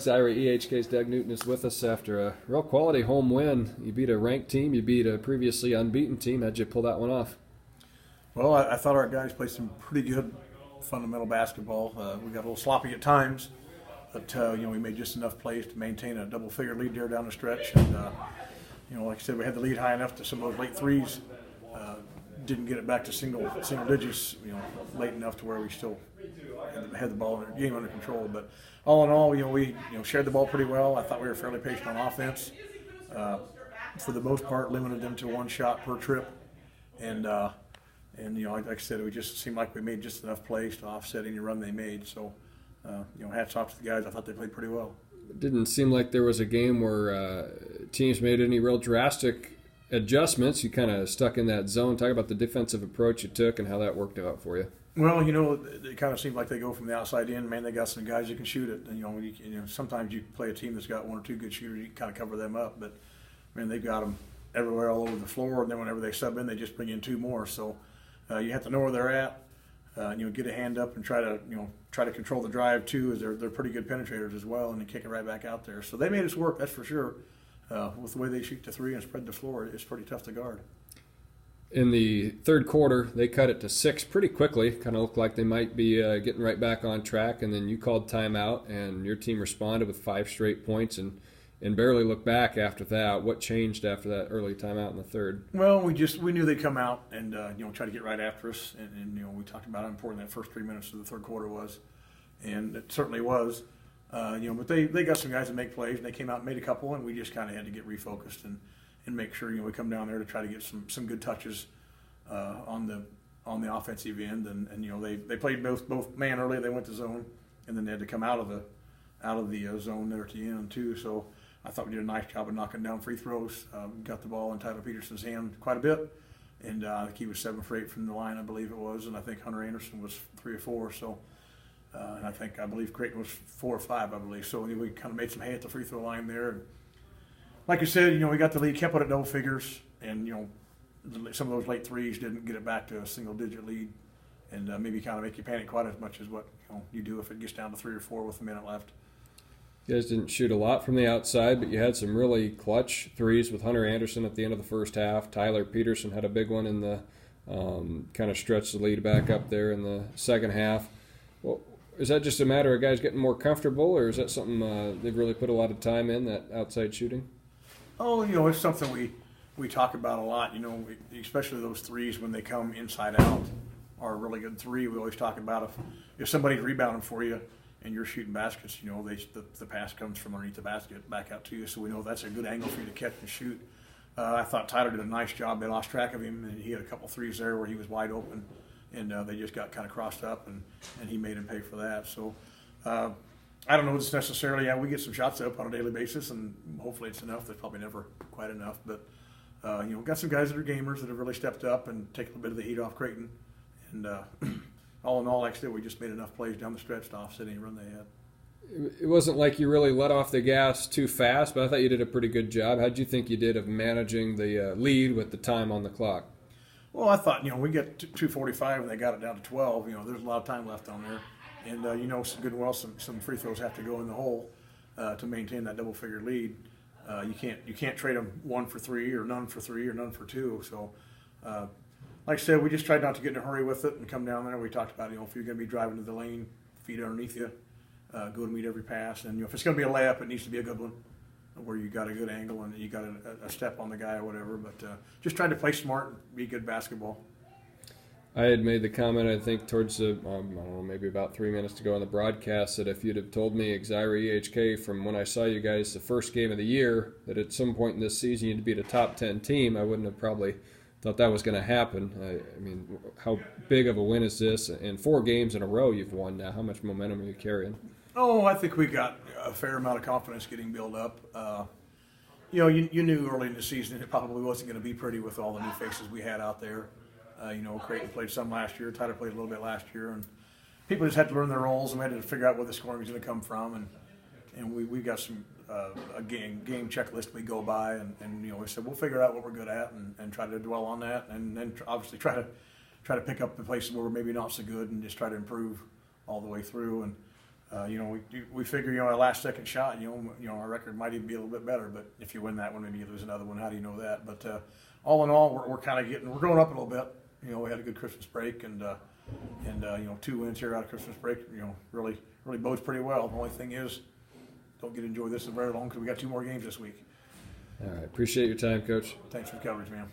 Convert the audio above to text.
Exira EHK's Doug Newton is with us after a real quality home win. You beat a ranked team. You beat a previously unbeaten team. How'd you pull that one off? Well, I thought our guys played some pretty good fundamental basketball. We got a little sloppy at times, but we made just enough plays to maintain a double-figure lead there down the stretch. And like I said, we had the lead high enough to some of those late threes. Didn't get it back to single digits, late enough to where we still had the ball in the game under control. But all in all, we shared the ball pretty well. I thought we were fairly patient on offense. For the most part, limited them to one shot per trip, and like I said, it just seemed like we made just enough plays to offset any run they made. So, hats off to the guys. I thought they played pretty well. It didn't seem like there was a game where teams made any real drastic adjustments. You kind of stuck in that zone. Talk about the defensive approach you took and how that worked out for you. Well, it kind of seemed like they go from the outside in. Man, they got some guys that can shoot it. And, sometimes you play a team that's got one or two good shooters, you can kind of cover them up. But, man, they've got them everywhere all over the floor. And then whenever they sub in, they just bring in two more. So you have to know where they're at. Get a hand up and try to control the drive too, as they're pretty good penetrators as well, and then kick it right back out there. So they made us work, that's for sure. With the way they shoot the three and spread the floor, it's pretty tough to guard. In the third quarter, they cut it to 6 pretty quickly. Kind of looked like they might be getting right back on track, and then you called timeout, and your team responded with 5 straight points and barely looked back after that. What changed after that early timeout in the third? Well, we knew they'd come out and try to get right after us, and we talked about how important that first 3 minutes of the third quarter was, and it certainly was. But they got some guys that make plays, and they came out and made a couple, and we just kind of had to get refocused and make sure we come down there to try to get some good touches on the offensive end, and they played both man early. They went to zone, and then they had to come out of the zone there at the end too. So I thought we did a nice job of knocking down free throws. Got the ball in Tyler Peterson's hand quite a bit, and I think he was 7 for 8 from the line, I believe it was, and I think Hunter Anderson was 3 or 4. So. And I believe Creighton was 4 or 5, I believe. So we kind of made some hay at the free throw line there. And like you said, we got the lead, kept it at double figures, and some of those late threes didn't get it back to a single-digit lead, and maybe kind of make you panic quite as much as what you do if it gets down to 3 or 4 with a minute left. You guys didn't shoot a lot from the outside, but you had some really clutch threes with Hunter Anderson at the end of the first half. Tyler Peterson had a big one in the kind of stretched the lead back up there in the second half. Well, is that just a matter of guys getting more comfortable, or is that something they've really put a lot of time in, that outside shooting? Oh, it's something we talk about a lot, especially those threes when they come inside out are a really good three. We always talk about if somebody's rebounding for you and you're shooting baskets, the pass comes from underneath the basket back out to you, so we know that's a good angle for you to catch and shoot. I thought Tyler did a nice job. They lost track of him, and he had a couple threes there where he was wide open. And they just got kind of crossed up, and he made him pay for that. So I don't know if it's necessarily, we get some shots up on a daily basis, and hopefully it's enough. That's probably never quite enough. But, got some guys that are gamers that have really stepped up and taken a bit of the heat off Creighton. And all in all, like I said, we just made enough plays down the stretch to offset any run they had. It wasn't like you really let off the gas too fast, but I thought you did a pretty good job. How did you think you did of managing the lead with the time on the clock? Well, I thought, we get 2:45 and they got it down to 12. There's a lot of time left on there. And, good and well, some free throws have to go in the hole to maintain that double-figure lead. You can't trade them 1 for 3 or none for 3 or none for 2. So, like I said, we just tried not to get in a hurry with it and come down there. We talked about, if you're going to be driving to the lane, feet underneath you, go to meet every pass. And, if it's going to be a layup, it needs to be a good one, where you got a good angle and you got a step on the guy or whatever. But just trying to play smart and be good basketball. I had made the comment, I think, towards the, I don't know, maybe about 3 minutes to go on the broadcast, that if you'd have told me Exira EHK from when I saw you guys the first game of the year, that at some point in this season you'd beat a top 10 team, I wouldn't have probably thought that was going to happen. I mean, how big of a win is this? In 4 games in a row you've won now. How much momentum are you carrying? Oh, I think we got a fair amount of confidence getting built up. You knew early in the season it probably wasn't going to be pretty with all the new faces we had out there. Creighton played some last year. Tyler played a little bit last year. And people just had to learn their roles, and we had to figure out where the scoring was going to come from. And we got some a game checklist we go by. And we said, we'll figure out what we're good at and try to dwell on that. And then obviously try to pick up the places where we're maybe not so good and just try to improve all the way through. And We figure, our last second shot, our record might even be a little bit better. But if you win that one, maybe you lose another one. How do you know that? But all in all, we're growing up a little bit. We had a good Christmas break, and 2 wins here out of Christmas break, really bodes pretty well. The only thing is, don't get to enjoy this very long because we got 2 more games this week. All right. Appreciate your time, Coach. Thanks for the coverage, man.